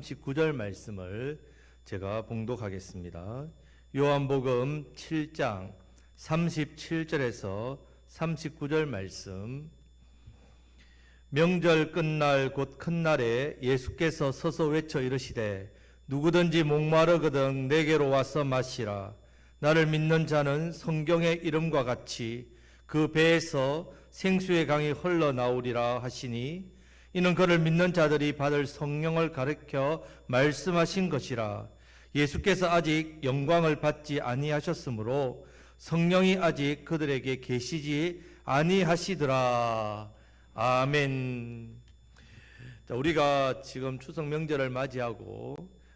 19절 말씀을 제가 봉독하겠습니다. 요한복음 7장 37절에서 39절 말씀. 명절 끝날 곧 큰 날에 예수께서 서서 외쳐 이르시되 누구든지 목마르거든 내게로 와서 마시라. 나를 믿는 자는 성경의 이름과 같이 그 배에서 생수의 강이 흘러나오리라 하시니 이는 그를 믿는 자들이 받을 성령을 가르쳐 말씀하신 것이라. 예수께서 아직 영광을 받지 아니하셨으므로 성령이 아직 그들에게 계시지 아니하시더라. 아멘. 자, 우리가 지금 추석 명절을 맞이하고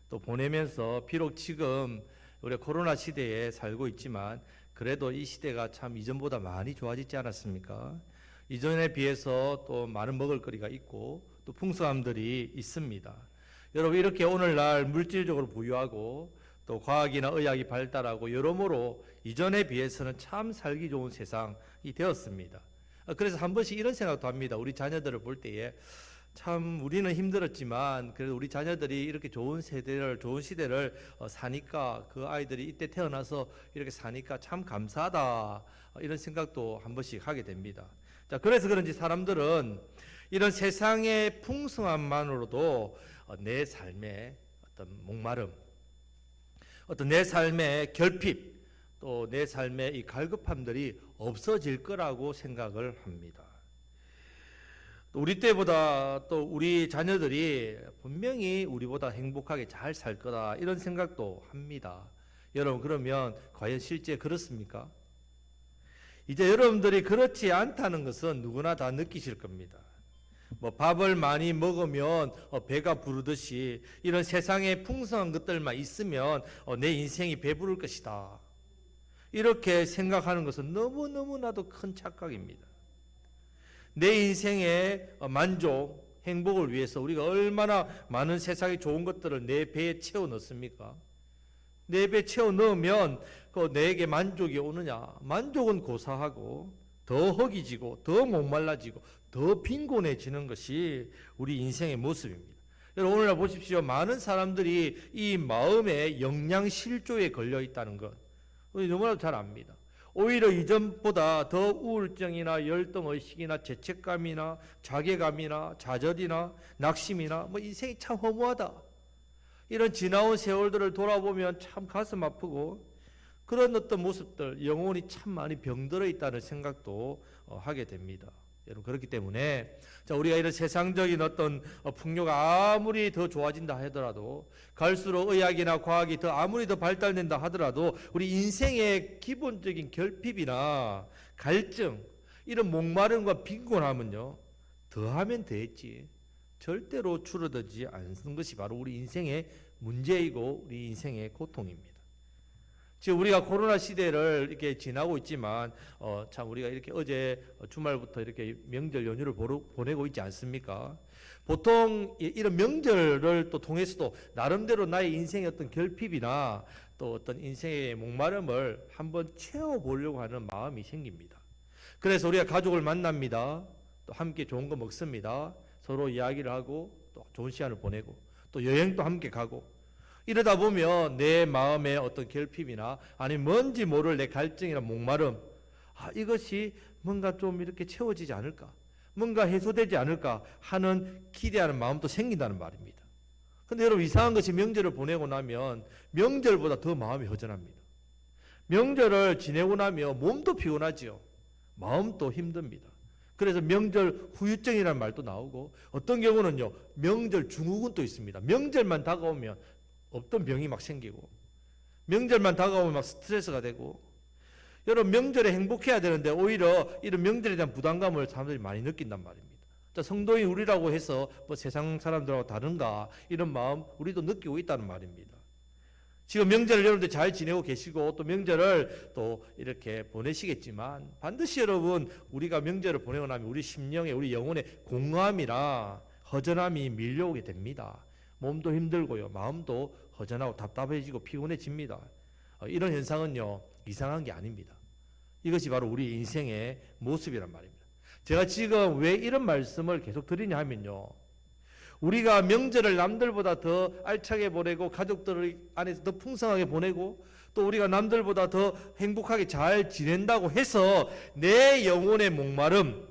또 보내면서 비록 지금 우리가 코로나 시대에 살고 있지만 그래도 이 시대가 참 이전보다 많이 좋아지지 않았습니까? 이전에 비해서 또 많은 먹을거리가 있고 또 풍성함들이 있습니다. 여러분, 이렇게 오늘날 물질적으로 부유하고 또 과학이나 의학이 발달하고 여러모로 이전에 비해서는 참 살기 좋은 세상이 되었습니다. 그래서 한 번씩 이런 생각도 합니다. 우리 자녀들을 볼 때에 참 우리는 힘들었지만 그래도 우리 자녀들이 이렇게 좋은 시대를 사니까, 그 아이들이 이때 태어나서 이렇게 사니까 참 감사하다, 이런 생각도 한 번씩 하게 됩니다. 자, 그래서 그런지 사람들은 이런 세상의 풍성함만으로도 내 삶의 어떤 목마름, 어떤 내 삶의 결핍, 또 내 삶의 이 갈급함들이 없어질 거라고 생각을 합니다. 또 우리 때보다 또 우리 자녀들이 분명히 우리보다 행복하게 잘 살 거다, 이런 생각도 합니다. 여러분, 그러면 과연 실제 그렇습니까? 이제 여러분들이 그렇지 않다는 것은 누구나 다 느끼실 겁니다. 밥을 많이 먹으면 배가 부르듯이 이런 세상에 풍성한 것들만 있으면 내 인생이 배부를 것이다, 이렇게 생각하는 것은 너무너무나도 큰 착각입니다. 내 인생의 만족, 행복을 위해서 우리가 얼마나 많은 세상의 좋은 것들을 내 배에 채워 넣습니까? 내 배에 채워 넣으면 내게 만족이 오느냐? 만족은 고사하고 더 허기지고 더 목말라지고 더 빈곤해지는 것이 우리 인생의 모습입니다. 여러분, 오늘날 보십시오. 많은 사람들이 이 마음의 영양실조에 걸려 있다는 것, 우리 너무나도 잘 압니다. 오히려 이전보다 더 우울증이나 열등의식이나 죄책감이나 자괴감이나 좌절이나 낙심이나 인생이 참 허무하다, 이런 지나온 세월들을 돌아보면 참 가슴 아프고, 그런 어떤 모습들, 영혼이 참 많이 병들어 있다는 생각도 하게 됩니다. 여러분, 그렇기 때문에 우리가 이런 세상적인 어떤 풍요가 아무리 더 좋아진다 하더라도, 갈수록 의학이나 과학이 아무리 더 발달된다 하더라도 우리 인생의 기본적인 결핍이나 갈증, 이런 목마름과 빈곤함은요, 더하면 더했지 절대로 줄어들지 않는 것이 바로 우리 인생의 문제이고 우리 인생의 고통입니다. 지금 우리가 코로나 시대를 이렇게 지나고 있지만 참 우리가 이렇게 어제 주말부터 이렇게 명절 연휴를 보내고 있지 않습니까? 보통 이런 명절을 또 통해서도 나름대로 나의 인생의 어떤 결핍이나 또 어떤 인생의 목마름을 한번 채워보려고 하는 마음이 생깁니다. 그래서 우리가 가족을 만납니다. 또 함께 좋은 거 먹습니다. 서로 이야기를 하고 또 좋은 시간을 보내고 또 여행도 함께 가고, 이러다 보면 내 마음의 어떤 결핍이나 아니면 뭔지 모를 내 갈증이나 목마름, 이것이 뭔가 좀 이렇게 채워지지 않을까, 뭔가 해소되지 않을까 하는 기대하는 마음도 생긴다는 말입니다. 근데 여러분, 이상한 것이 명절을 보내고 나면 명절보다 더 마음이 허전합니다. 명절을 지내고 나면 몸도 피곤하지요. 마음도 힘듭니다. 그래서 명절 후유증이라는 말도 나오고, 어떤 경우는요, 명절 증후군 또 있습니다. 명절만 다가오면 없던 병이 막 생기고, 명절만 다가오면 막 스트레스가 되고, 여러분, 명절에 행복해야 되는데 오히려 이런 명절에 대한 부담감을 사람들이 많이 느낀단 말입니다. 성도인 우리라고 해서 세상 사람들하고 다른가, 이런 마음 우리도 느끼고 있다는 말입니다. 지금 명절을 여러분들 잘 지내고 계시고 또 명절을 또 이렇게 보내시겠지만, 반드시 여러분, 우리가 명절을 보내고 나면 우리 심령에, 우리 영혼에 공허함이나 허전함이 밀려오게 됩니다. 몸도 힘들고요, 마음도 허전하고 답답해지고 피곤해집니다. 이런 현상은요, 이상한 게 아닙니다. 이것이 바로 우리 인생의 모습이란 말입니다. 제가 지금 왜 이런 말씀을 계속 드리냐 하면요, 우리가 명절을 남들보다 더 알차게 보내고 가족들 안에서 더 풍성하게 보내고 또 우리가 남들보다 더 행복하게 잘 지낸다고 해서 내 영혼의 목마름,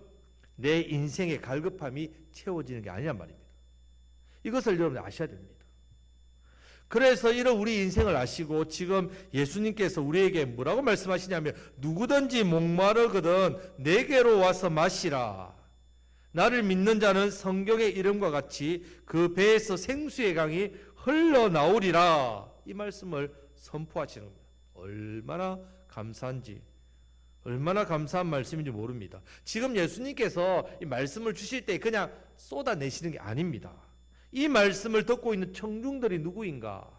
내 인생의 갈급함이 채워지는 게 아니란 말입니다. 이것을 여러분 아셔야 됩니다. 그래서 이런 우리 인생을 아시고 지금 예수님께서 우리에게 뭐라고 말씀하시냐면 누구든지 목마르거든 내게로 와서 마시라. 나를 믿는 자는 성경의 이름과 같이 그 배에서 생수의 강이 흘러나오리라. 이 말씀을 선포하시는 겁니다. 얼마나 감사한지, 얼마나 감사한 말씀인지 모릅니다. 지금 예수님께서 이 말씀을 주실 때 그냥 쏟아내시는 게 아닙니다. 이 말씀을 듣고 있는 청중들이 누구인가?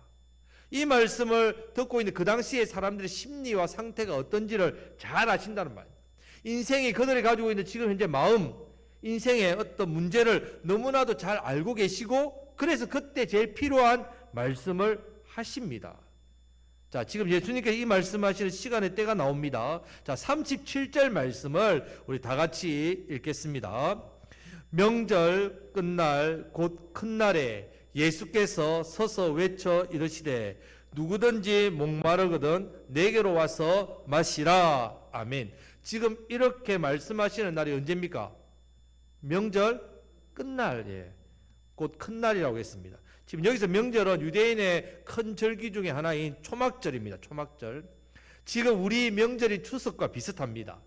이 말씀을 듣고 있는 그 당시의 사람들의 심리와 상태가 어떤지를 잘 아신다는 말이에요. 인생이 그들이 가지고 있는 지금 현재 마음, 인생의 어떤 문제를 너무나도 잘 알고 계시고 그래서 그때 제일 필요한 말씀을 하십니다. 자, 지금 예수님께서 이 말씀하시는 시간의 때가 나옵니다. 자, 37절 말씀을 우리 다 같이 읽겠습니다. 명절 끝날 곧 큰 날에 예수께서 서서 외쳐 이르시되 누구든지 목마르거든 내게로 와서 마시라. 아멘. 지금 이렇게 말씀하시는 날이 언제입니까? 명절 끝날, 곧 큰 날이라고 했습니다. 지금 여기서 명절은 유대인의 큰 절기 중에 하나인 초막절입니다. 초막절. 지금 우리 명절이 추석과 비슷합니다.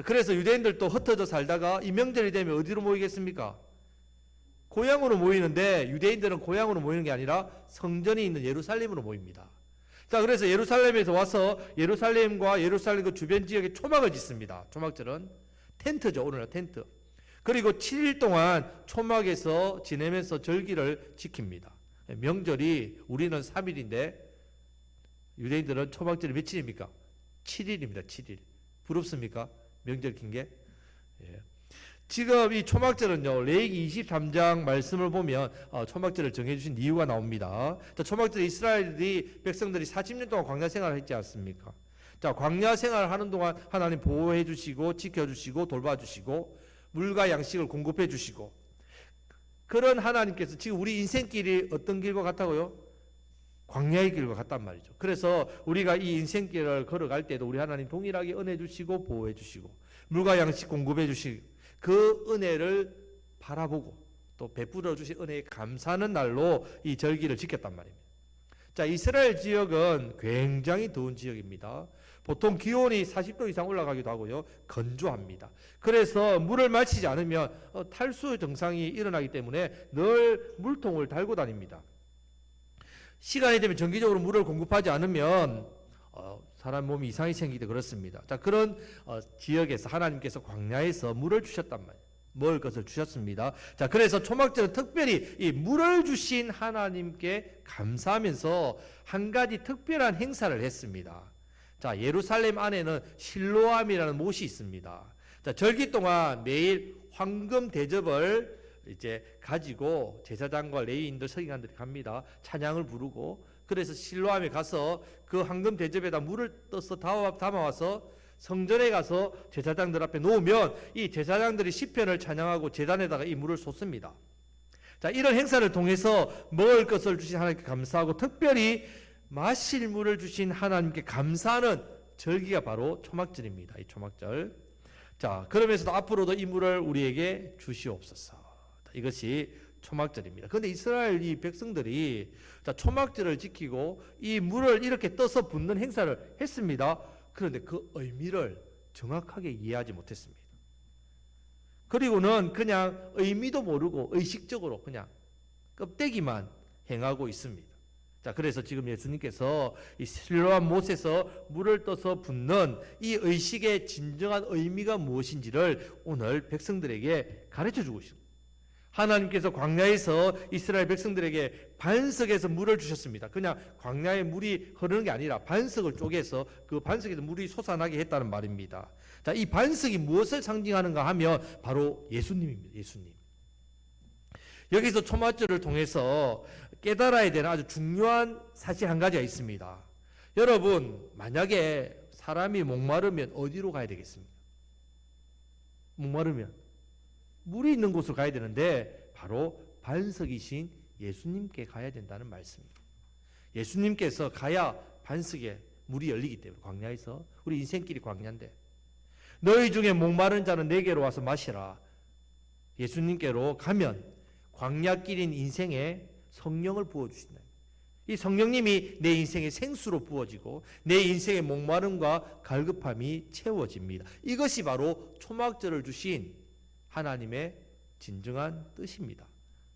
그래서 유대인들도 흩어져 살다가 이 명절이 되면 어디로 모이겠습니까? 고향으로 모이는데 유대인들은 고향으로 모이는 게 아니라 성전이 있는 예루살렘으로 모입니다. 자, 그래서 예루살렘에서 와서 예루살렘과 예루살렘 그 주변 지역에 초막을 짓습니다. 초막절은 텐트죠. 오늘날 텐트. 그리고 7일 동안 초막에서 지내면서 절기를 지킵니다. 명절이 우리는 3일인데 유대인들은 초막절이 며칠입니까? 7일입니다. 7일. 부럽습니까? 명절 긴 게? 예. 지금 이 초막절은요, 레위기 23장 말씀을 보면 초막절을 정해주신 이유가 나옵니다. 자, 초막절 이스라엘이 백성들이 40년 동안 광야 생활을 했지 않습니까? 자, 광야 생활을 하는 동안 하나님 보호해 주시고 지켜주시고 돌봐주시고 물과 양식을 공급해 주시고 그런 하나님께서 지금 우리 인생길이 어떤 길과 같다고요? 광야의 길과 같단 말이죠. 그래서 우리가 이 인생길을 걸어갈 때도 우리 하나님 동일하게 은혜 주시고 보호해 주시고 물과 양식 공급해 주시고 그 은혜를 바라보고 또 베풀어 주신 은혜에 감사하는 날로 이 절기를 지켰단 말입니다. 자, 이스라엘 지역은 굉장히 더운 지역입니다. 보통 기온이 40도 이상 올라가기도 하고요. 건조합니다. 그래서 물을 마시지 않으면 탈수 증상이 일어나기 때문에 늘 물통을 달고 다닙니다. 시간이 되면 정기적으로 물을 공급하지 않으면 사람 몸이 이상이 생기기도 그렇습니다. 자, 그런 지역에서 하나님께서 광야에서 물을 주셨단 말이에요. 먹을 것을 주셨습니다. 자, 그래서 초막절은 특별히 이 물을 주신 하나님께 감사하면서 한 가지 특별한 행사를 했습니다. 자, 예루살렘 안에는 실로암이라는 못이 있습니다. 자, 절기 동안 매일 황금 대접을 이제 가지고 제사장과 레위인들 서기관들이 갑니다. 찬양을 부르고 그래서 실로암에 가서 그 황금 대접에다 물을 떠서 담아와서 성전에 가서 제사장들 앞에 놓으면 이 제사장들이 시편을 찬양하고 제단에다가 이 물을 쏟습니다. 자, 이런 행사를 통해서 먹을 것을 주신 하나님께 감사하고 특별히 마실 물을 주신 하나님께 감사하는 절기가 바로 초막절입니다. 이 초막절. 자, 그러면서도 앞으로도 이 물을 우리에게 주시옵소서. 이것이 초막절입니다. 그런데 이스라엘 이 백성들이 초막절을 지키고 이 물을 이렇게 떠서 붓는 행사를 했습니다. 그런데 그 의미를 정확하게 이해하지 못했습니다. 그리고는 그냥 의미도 모르고 의식적으로 그냥 껍데기만 행하고 있습니다. 자, 그래서 지금 예수님께서 이 실로암 못에서 물을 떠서 붓는 이 의식의 진정한 의미가 무엇인지를 오늘 백성들에게 가르쳐 주고 있습니다. 하나님께서 광야에서 이스라엘 백성들에게 반석에서 물을 주셨습니다. 그냥 광야에 물이 흐르는 게 아니라 반석을 쪼개서 그 반석에서 물이 솟아나게 했다는 말입니다. 자, 이 반석이 무엇을 상징하는가 하면 바로 예수님입니다. 예수님. 여기서 초막절을 통해서 깨달아야 되는 아주 중요한 사실 한 가지가 있습니다. 여러분, 만약에 사람이 목마르면 어디로 가야 되겠습니까? 목마르면 물이 있는 곳으로 가야 되는데 바로 반석이신 예수님께 가야 된다는 말씀입니다. 예수님께서 가야 반석에 물이 열리기 때문에, 광야에서. 우리 인생길이 광야인데, 너희 중에 목마른 자는 내게로 와서 마시라. 예수님께로 가면 광야길인 인생에 성령을 부어주신다. 이 성령님이 내 인생의 생수로 부어지고 내 인생의 목마름과 갈급함이 채워집니다. 이것이 바로 초막절을 주신 하나님의 진정한 뜻입니다.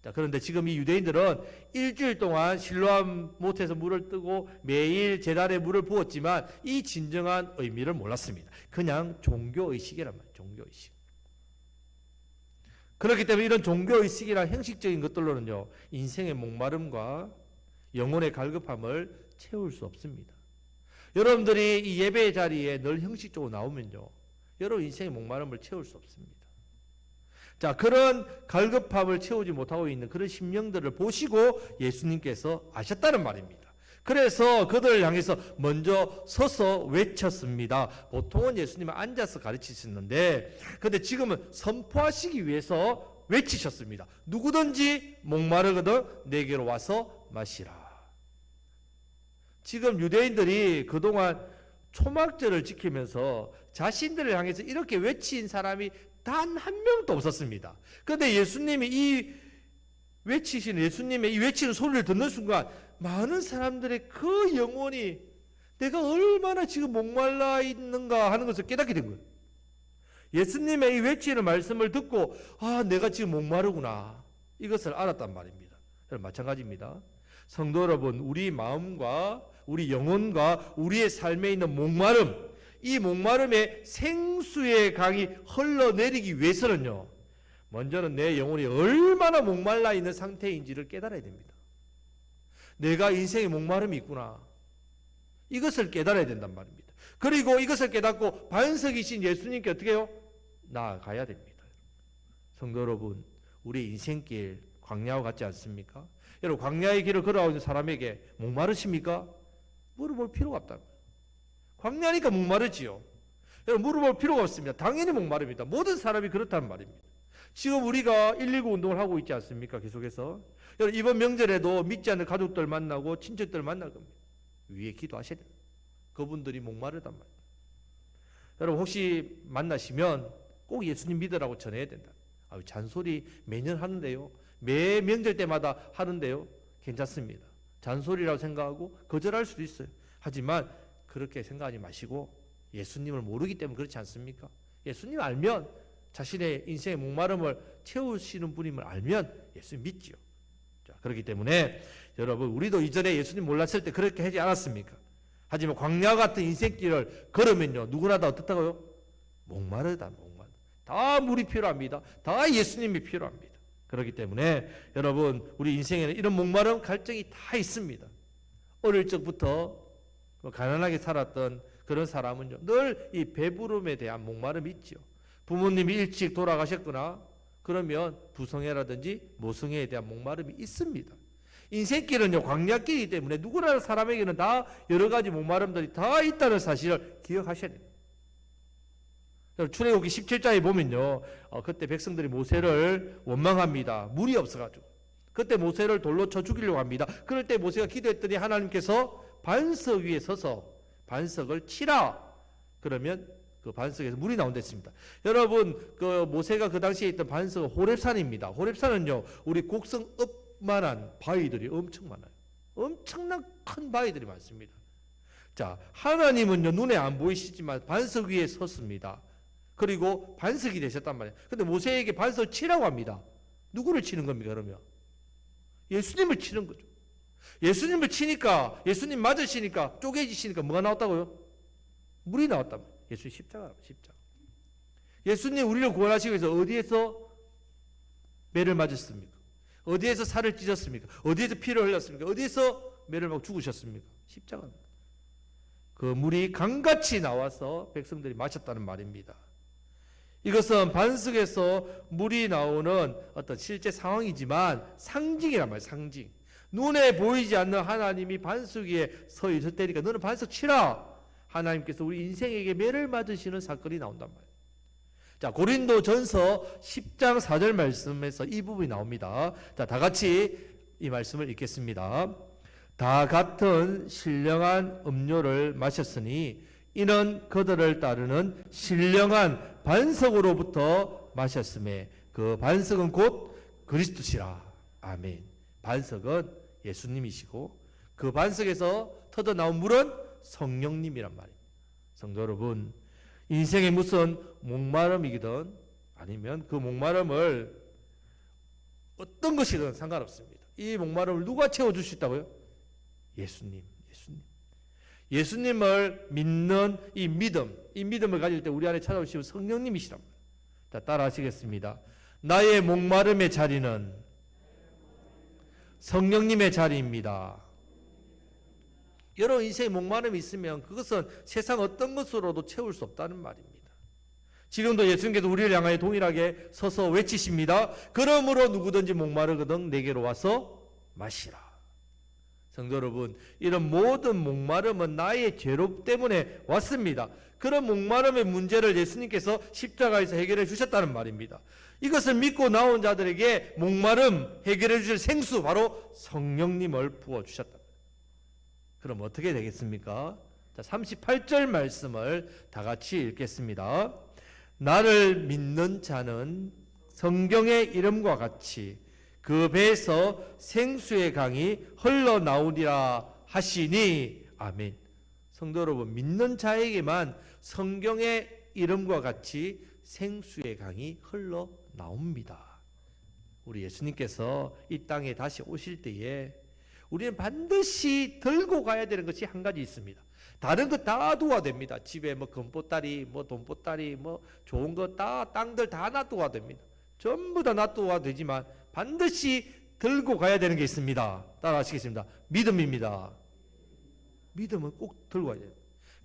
자, 그런데 지금 이 유대인들은 일주일 동안 실로암 못에서 물을 뜨고 매일 제단에 물을 부었지만 이 진정한 의미를 몰랐습니다. 그냥 종교의식이란 말이에요. 종교의식. 그렇기 때문에 이런 종교의식이나 형식적인 것들로는요, 인생의 목마름과 영혼의 갈급함을 채울 수 없습니다. 여러분들이 이 예배 자리에 늘 형식적으로 나오면요, 여러분 인생의 목마름을 채울 수 없습니다. 자, 그런 갈급함을 채우지 못하고 있는 그런 심령들을 보시고 예수님께서 아셨다는 말입니다. 그래서 그들을 향해서 먼저 서서 외쳤습니다. 보통은 예수님은 앉아서 가르치셨는데, 근데 지금은 선포하시기 위해서 외치셨습니다. 누구든지 목마르거든 내게로 와서 마시라. 지금 유대인들이 그동안 초막절을 지키면서 자신들을 향해서 이렇게 외친 사람이 단 한 명도 없었습니다. 그런데 예수님이 이 외치시는, 예수님의 이 외치는 소리를 듣는 순간 많은 사람들의 그 영혼이 내가 얼마나 지금 목말라 있는가 하는 것을 깨닫게 된 거예요. 예수님의 이 외치는 말씀을 듣고, 아, 내가 지금 목마르구나, 이것을 알았단 말입니다. 마찬가지입니다. 성도 여러분, 우리 마음과 우리 영혼과 우리의 삶에 있는 목마름, 이 목마름의 생수의 강이 흘러내리기 위해서는요, 먼저는 내 영혼이 얼마나 목말라 있는 상태인지를 깨달아야 됩니다. 내가 인생에 목마름이 있구나, 이것을 깨달아야 된단 말입니다. 그리고 이것을 깨닫고 반석이신 예수님께 어떻게 해요? 나아가야 됩니다. 성도 여러분, 우리 인생길 광야와 같지 않습니까? 여러분, 광야의 길을 걸어가고 있는 사람에게 목마르십니까? 물어볼 필요가 없다. 광야니까 목마르지요. 여러분, 물어볼 필요가 없습니다. 당연히 목마릅니다. 모든 사람이 그렇다는 말입니다. 지금 우리가 119 운동을 하고 있지 않습니까? 계속해서. 여러분, 이번 명절에도 믿지 않는 가족들 만나고 친척들 만날 겁니다. 위에 기도하셔야 돼요. 그분들이 목마르단 말이에요. 여러분, 혹시 만나시면 꼭 예수님 믿으라고 전해야 된다. 아유, 잔소리 매년 하는데요, 매 명절 때마다 하는데요, 괜찮습니다. 잔소리라고 생각하고 거절할 수도 있어요. 하지만 그렇게 생각하지 마시고, 예수님을 모르기 때문에 그렇지 않습니까? 예수님 알면, 자신의 인생의 목마름을 채우시는 분임을 알면 예수님 믿지요. 자, 그렇기 때문에 여러분, 우리도 이전에 예수님 몰랐을 때 그렇게 하지 않았습니까? 하지만 광야 같은 인생길을 걸으면요, 누구나 다 어떻다고요? 목마르다. 다 물이 필요합니다. 다 예수님이 필요합니다. 그렇기 때문에 여러분, 우리 인생에는 이런 목마름, 갈증이 다 있습니다. 어릴 적부터 가난하게 살았던 그런 사람은요, 늘 이 배부름에 대한 목마름이 있죠. 부모님이 일찍 돌아가셨거나 그러면 부성애라든지 모성애에 대한 목마름이 있습니다. 인생길은요, 광야길이기 때문에 누구나 사람에게는 다 여러 가지 목마름들이 다 있다는 사실을 기억하셔야 됩니다. 출애굽기 17장에 보면요, 그때 백성들이 모세를 원망합니다. 물이 없어가지고. 그때 모세를 돌로 쳐 죽이려고 합니다. 그럴 때 모세가 기도했더니 하나님께서 반석 위에 서서 반석을 치라. 그러면 그 반석에서 물이 나온다 했습니다. 여러분, 그 모세가 그 당시에 있던 반석은 호렙산입니다. 호렙산은요, 우리 곡성읍만한 바위들이 엄청 많아요. 엄청난 큰 바위들이 많습니다. 자, 하나님은요, 눈에 안 보이시지만 반석 위에 섰습니다. 그리고 반석이 되셨단 말이에요. 근데 모세에게 반석을 치라고 합니다. 누구를 치는 겁니까, 그러면? 예수님을 치는 거죠. 예수님을 치니까, 예수님 맞으시니까, 쪼개지시니까 뭐가 나왔다고요? 물이 나왔단 말이에요. 예수님 십자가라고, 십자가. 예수님 우리를 구원하시기 위해서 어디에서 매를 맞았습니까? 어디에서 살을 찢었습니까? 어디에서 피를 흘렸습니까? 어디에서 매를 맞고 죽으셨습니까? 십자가입니다. 그 물이 강같이 나와서 백성들이 마셨다는 말입니다. 이것은 반석에서 물이 나오는 어떤 실제 상황이지만 상징이란 말이에요. 상징. 눈에 보이지 않는 하나님이 반석 위에 서 있을 때니까 너는 반석 치라. 하나님께서 우리 인생에게 매를 맞으시는 사건이 나온단 말이에요. 자, 고린도전서 10장 4절 말씀에서 이 부분이 나옵니다. 자, 다 같이 이 말씀을 읽겠습니다. 다 같은 신령한 음료를 마셨으니 이는 그들을 따르는 신령한 반석으로부터 마셨음에 그 반석은 곧 그리스도시라. 아멘. 반석은 예수님이시고 그 반석에서 터져나온 물은 성령님이란 말입니다. 성도 여러분, 인생에 무슨 목마름이든 아니면 그 목마름을 어떤 것이든 상관없습니다. 이 목마름을 누가 채워줄 수 있다고요? 예수님. 예수님을 믿는 이 믿음을 가질 때 우리 안에 찾아오시는 성령님이시란 말이에요. 자, 따라 하시겠습니다. 나의 목마름의 자리는 성령님의 자리입니다. 여러분 인생에 목마름이 있으면 그것은 세상 어떤 것으로도 채울 수 없다는 말입니다. 지금도 예수님께서 우리를 향하여 동일하게 서서 외치십니다. 그러므로 누구든지 목마르거든 내게로 와서 마시라. 성도 여러분, 이런 모든 목마름은 나의 죄로 때문에 왔습니다. 그런 목마름의 문제를 예수님께서 십자가에서 해결해 주셨다는 말입니다. 이것을 믿고 나온 자들에게 목마름 해결해 주실 생수 바로 성령님을 부어주셨다. 그럼 어떻게 되겠습니까? 자, 38절 말씀을 다 같이 읽겠습니다. 나를 믿는 자는 성경의 이름과 같이 그 배에서 생수의 강이 흘러나오리라 하시니 아멘. 성도 여러분, 믿는 자에게만 성경의 이름과 같이 생수의 강이 흘러나옵니다. 우리 예수님께서 이 땅에 다시 오실 때에 우리는 반드시 들고 가야 되는 것이 한 가지 있습니다. 다른 거 다 놔둬야 됩니다. 집에 뭐 금보따리, 뭐 돈보따리, 뭐 좋은 거 다 땅들 다 놔둬야 됩니다. 전부 다 놔둬야 되지만 반드시 들고 가야 되는 게 있습니다. 따라 하시겠습니다. 믿음입니다. 믿음은 꼭 들고 가야 돼요.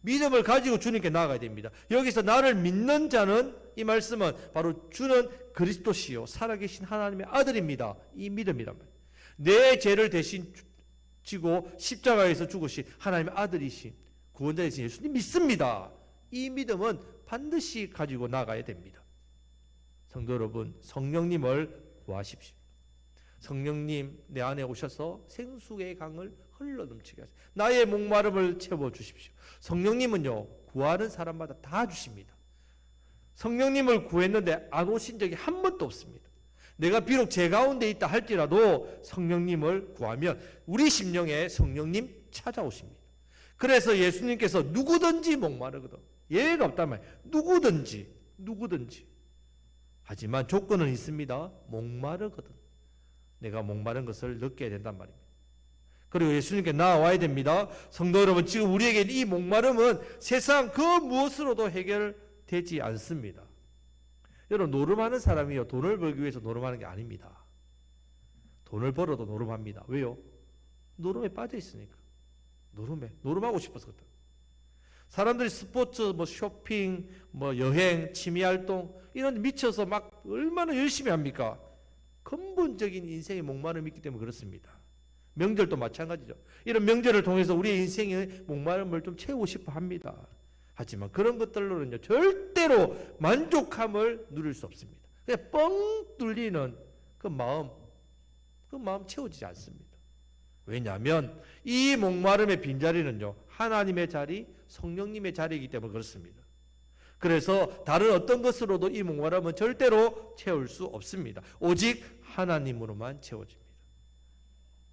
믿음을 가지고 주님께 나아가야 됩니다. 여기서 나를 믿는 자는 이 말씀은 바로 주는 그리스도시요 살아계신 하나님의 아들입니다. 이 믿음이란 말이에요. 내 죄를 대신 지고 십자가에서 죽으신 하나님의 아들이신 구원자이신 예수님 믿습니다. 이 믿음은 반드시 가지고 나가야 됩니다. 성도 여러분, 성령님을 구하십시오. 성령님 내 안에 오셔서 생수의 강을 흘러넘치게 하십시오. 나의 목마름을 채워주십시오. 성령님은요, 구하는 사람마다 다 주십니다. 성령님을 구했는데 안 오신 적이 한 번도 없습니다. 내가 비록 제 가운데 있다 할지라도 성령님을 구하면 우리 심령에 성령님 찾아오십니다. 그래서 예수님께서 누구든지 목마르거든 예외가 없단 말이에요. 누구든지 하지만 조건은 있습니다. 목마르거든 내가 목마른 것을 느껴야 된단 말입니다. 그리고 예수님께 나와야 됩니다. 성도 여러분, 지금 우리에게 이 목마름은 세상 그 무엇으로도 해결되지 않습니다. 여러분, 노름하는 사람이요, 돈을 벌기 위해서 노름하는 게 아닙니다. 돈을 벌어도 노름합니다. 왜요? 노름에 빠져 있으니까. 노름하고 싶어서 그렇다. 사람들이 스포츠, 뭐 쇼핑, 뭐 여행, 취미활동 이런 데 미쳐서 막 얼마나 열심히 합니까? 근본적인 인생의 목마름이 있기 때문에 그렇습니다. 명절도 마찬가지죠. 이런 명절을 통해서 우리의 인생의 목마름을 좀 채우고 싶어 합니다. 하지만 그런 것들로는요, 절대로 만족함을 누릴 수 없습니다. 그냥 뻥 뚫리는 그 마음 채워지지 않습니다. 왜냐하면 이 목마름의 빈자리는요, 하나님의 자리, 성령님의 자리이기 때문에 그렇습니다. 그래서 다른 어떤 것으로도 이 목마름은 절대로 채울 수 없습니다. 오직 하나님으로만 채워집니다.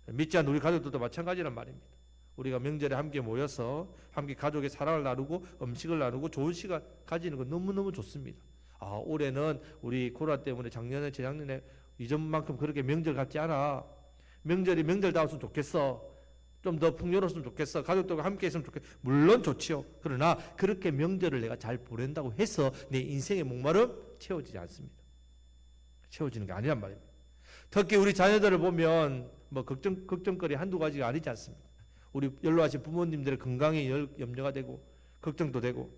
믿지 않는 우리 가족들도 마찬가지란 말입니다. 우리가 명절에 함께 모여서 함께 가족의 사랑을 나누고 음식을 나누고 좋은 시간 가지는 건 너무너무 좋습니다. 올해는 우리 코로나 때문에 작년에 재작년에 이전만큼 그렇게 명절 같지 않아. 명절이 명절다웠으면 좋겠어. 좀 더 풍요로웠으면 좋겠어. 가족들과 함께 했으면 좋겠어. 물론 좋지요. 그러나 그렇게 명절을 내가 잘 보낸다고 해서 내 인생의 목마름 채워지지 않습니다. 채워지는 게 아니란 말입니다. 특히 우리 자녀들을 보면 뭐 걱정거리 한두 가지가 아니지 않습니까? 우리 연로하신 부모님들의 건강에 염려가 되고 걱정도 되고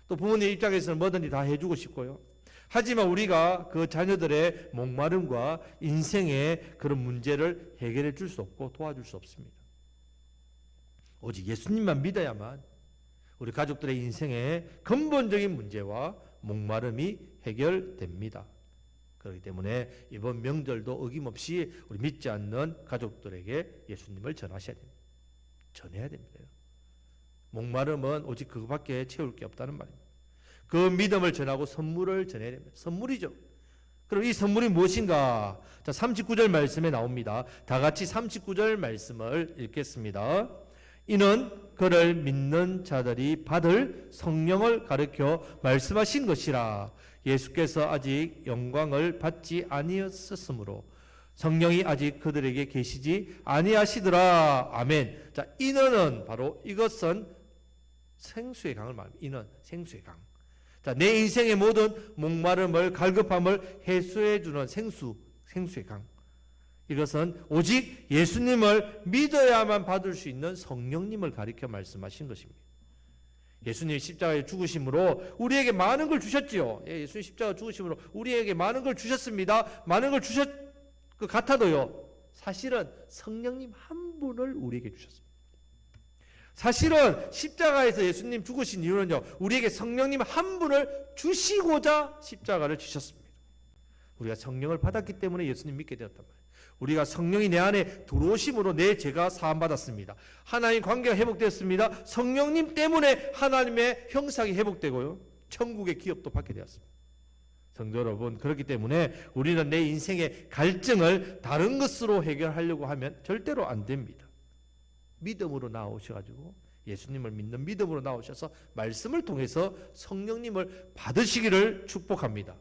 또 부모님 입장에서는 뭐든지 다 해주고 싶고요. 하지만 우리가 그 자녀들의 목마름과 인생의 그런 문제를 해결해 줄 수 없고 도와줄 수 없습니다. 오직 예수님만 믿어야만 우리 가족들의 인생의 근본적인 문제와 목마름이 해결됩니다. 그렇기 때문에 이번 명절도 어김없이 우리 믿지 않는 가족들에게 예수님을 전하셔야 됩니다. 전해야 됩니다. 목마름은 오직 그것밖에 채울 게 없다는 말입니다. 그 믿음을 전하고 선물을 전해야 됩니다. 선물이죠. 그럼 이 선물이 무엇인가? 자, 39절 말씀에 나옵니다. 다 같이 39절 말씀을 읽겠습니다. 이는 그를 믿는 자들이 받을 성령을 가르쳐 말씀하신 것이라. 예수께서 아직 영광을 받지 아니하셨으므로 성령이 아직 그들에게 계시지 아니하시더라. 아멘. 자, 인어는 바로 이것은 생수의 강을 말합니다. 인은 생수의 강. 자, 내 인생의 모든 목마름을 갈급함을 해소해 주는 생수의 강. 이것은 오직 예수님을 믿어야만 받을 수 있는 성령님을 가리켜 말씀하신 것입니다. 예수님이 십자가에 죽으심으로 우리에게 많은 걸 주셨지요. 예수님 십자가 죽으심으로 우리에게 많은 걸 주셨습니다. 많은 걸 주셨 그 같아도요, 사실은 성령님 한 분을 우리에게 주셨습니다. 사실은 십자가에서 예수님 죽으신 이유는요, 우리에게 성령님 한 분을 주시고자 십자가를 지셨습니다. 우리가 성령을 받았기 때문에 예수님 믿게 되었단 말이에요. 우리가 성령이 내 안에 들어오심으로 내 죄가 사함받았습니다. 하나님 관계가 회복되었습니다. 성령님 때문에 하나님의 형상이 회복되고요, 천국의 기업도 받게 되었습니다. 성도 여러분, 그렇기 때문에 우리는 내 인생의 갈증을 다른 것으로 해결하려고 하면 절대로 안 됩니다. 믿음으로 나오셔가지고 예수님을 믿는 믿음으로 나오셔서 말씀을 통해서 성령님을 받으시기를 축복합니다.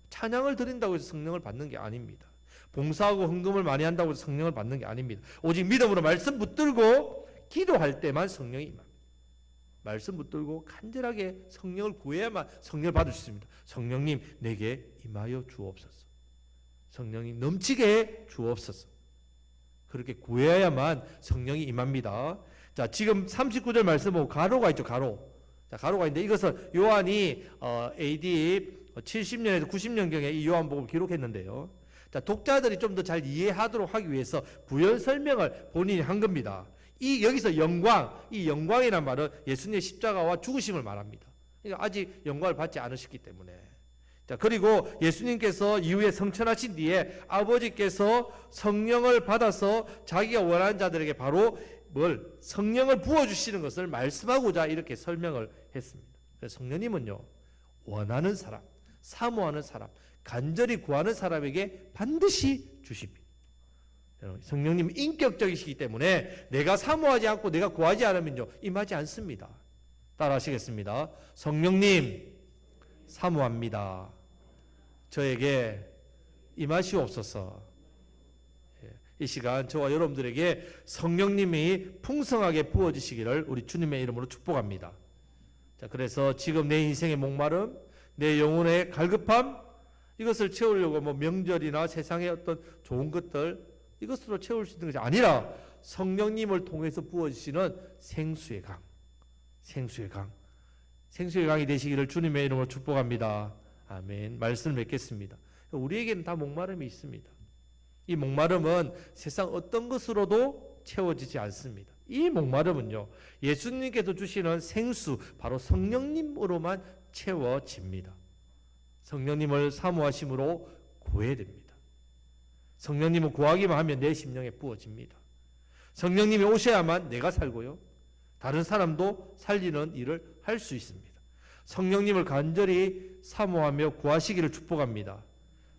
찬양을 드린다고 해서 성령을 받는 게 아닙니다. 봉사하고 헌금을 많이 한다고 해서 성령을 받는 게 아닙니다. 오직 믿음으로 말씀 붙들고 기도할 때만 성령이 임합니다. 말씀 붙들고 간절하게 성령을 구해야만 성령을 받을 수 있습니다. 성령님 내게 임하여 주옵소서. 성령님 넘치게 해 주옵소서. 그렇게 구해야만 성령이 임합니다. 자, 지금 39절 말씀 보고 가로가 있죠. 가로. 자, 가로가 있는데 이것은 요한이 AD 70년에서 90년경에 이 요한복음을 기록했는데요. 자, 독자들이 좀 더 잘 이해하도록 하기 위해서 부연 설명을 본인이 한 겁니다. 이 여기서 영광, 이 영광이란 말은 예수님의 십자가와 죽으심을 말합니다. 그러니까 아직 영광을 받지 않으셨기 때문에. 자, 그리고 예수님께서 이후에 성천하신 뒤에 아버지께서 성령을 받아서 자기가 원하는 자들에게 바로 성령을 부어주시는 것을 말씀하고자 이렇게 설명을 했습니다. 그래서 성령님은요, 원하는 사람, 사모하는 사람, 간절히 구하는 사람에게 반드시 주십니다. 성령님은 인격적이시기 때문에 내가 사모하지 않고 내가 구하지 않으면요, 임하지 않습니다. 따라 하시겠습니다. 성령님 사모합니다. 저에게 임하시옵소서. 이 시간 저와 여러분들에게 성령님이 풍성하게 부어주시기를 우리 주님의 이름으로 축복합니다. 자, 그래서 지금 내 인생의 목마름, 내 영혼의 갈급함, 이것을 채우려고 명절이나 세상의 어떤 좋은 것들 이것으로 채울 수 있는 것이 아니라 성령님을 통해서 부어주시는 생수의 강, 생수의 강이 되시기를 주님의 이름으로 축복합니다. 아멘. 말씀을 맺겠습니다. 우리에게는 다 목마름이 있습니다. 이 목마름은 세상 어떤 것으로도 채워지지 않습니다. 이 목마름은요, 예수님께서 주시는 생수, 바로 성령님으로만 채워집니다. 성령님을 사모하심으로 구해야 됩니다. 성령님을 구하기만 하면 내 심령에 부어집니다. 성령님이 오셔야만 내가 살고요, 다른 사람도 살리는 일을 할 수 있습니다. 성령님을 간절히 사모하며 구하시기를 축복합니다.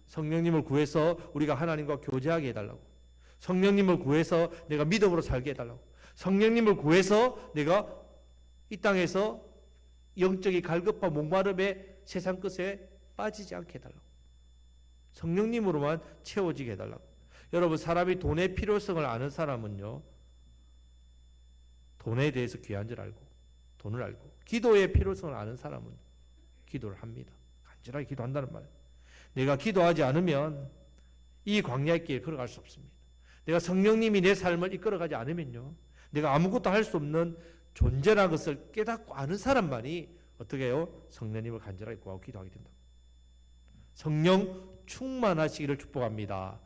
성령님을 구해서 우리가 하나님과 교제하게 해달라고, 성령님을 구해서 내가 믿음으로 살게 해달라고, 성령님을 구해서 내가 이 땅에서 영적인 갈급과 목마름의 세상 끝에 빠지지 않게 해달라고, 성령님으로만 채워지게 해달라고. 여러분, 사람이 돈의 필요성을 아는 사람은요, 돈에 대해서 귀한 줄 알고 돈을 알고, 기도의 필요성을 아는 사람은 기도를 합니다. 간절하게 기도한다는 말이에요. 내가 기도하지 않으면 이 광야의 길 걸어갈 수 없습니다. 내가 성령님이 내 삶을 이끌어가지 않으면요, 내가 아무것도 할 수 없는 존재라는 것을 깨닫고 아는 사람만이 어떻게 해요? 성령님을 간절하게 구하고 기도하게 된다. 성령 충만하시기를 축복합니다.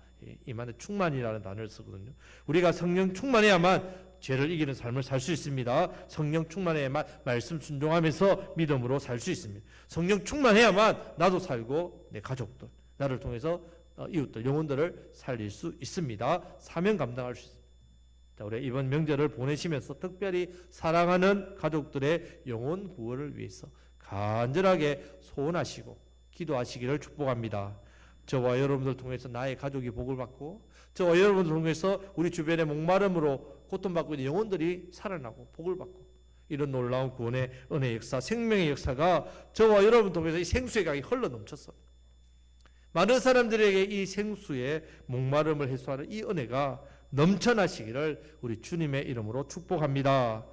이 말에 충만이라는 단어를 쓰거든요. 우리가 성령 충만해야만 죄를 이기는 삶을 살 수 있습니다. 성령 충만해야 말씀 순종하면서 믿음으로 살 수 있습니다. 성령 충만해야만 나도 살고 내 가족들, 나를 통해서 이웃들, 영혼들을 살릴 수 있습니다. 사명 감당할 수 있습니다. 자, 우리 이번 명절을 보내시면서 특별히 사랑하는 가족들의 영혼 구원을 위해서 간절하게 소원하시고 기도하시기를 축복합니다. 저와 여러분들 통해서 나의 가족이 복을 받고, 저와 여러분들 통해서 우리 주변의 목마름으로 고통받고 있는 영혼들이 살아나고 복을 받고, 이런 놀라운 구원의 은혜의 역사, 생명의 역사가 저와 여러분 통해서 이 생수의 강이 흘러 넘쳤어. 많은 사람들에게 이 생수의 목마름을 해소하는 이 은혜가 넘쳐나시기를 우리 주님의 이름으로 축복합니다.